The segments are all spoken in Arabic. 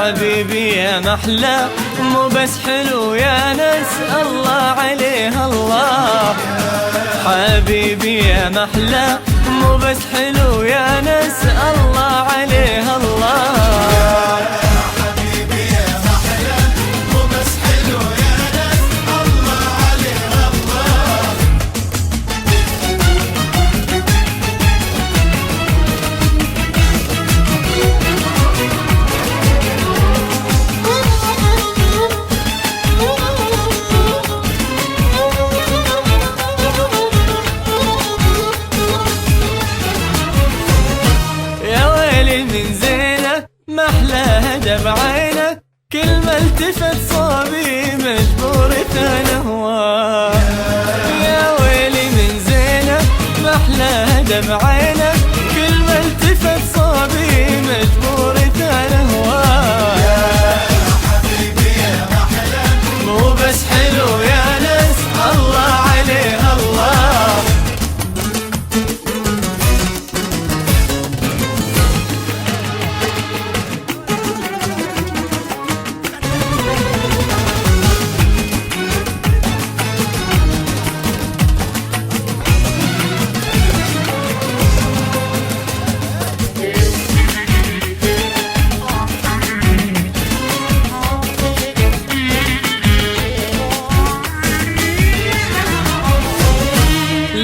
حبيبي يا محلى مو بس حلو يا ناس الله عليه الله. حبيبي يا محلى مو بس حلو يا ناس الله عليه الله. من زينك محلاها دمعينك كل ما التفت صوبي مجبور تنهوى. يا ويلي من زينك محلاها دمعينك كل ما التفت صوبي مجبور تنهوى. يا حبيبي يا محلى مو بس حلو يا ناس الله عليه الله.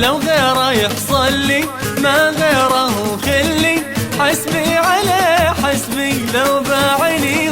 لو غيره يحصل لي ما غيره خلي حسبي على حسبي لو باعني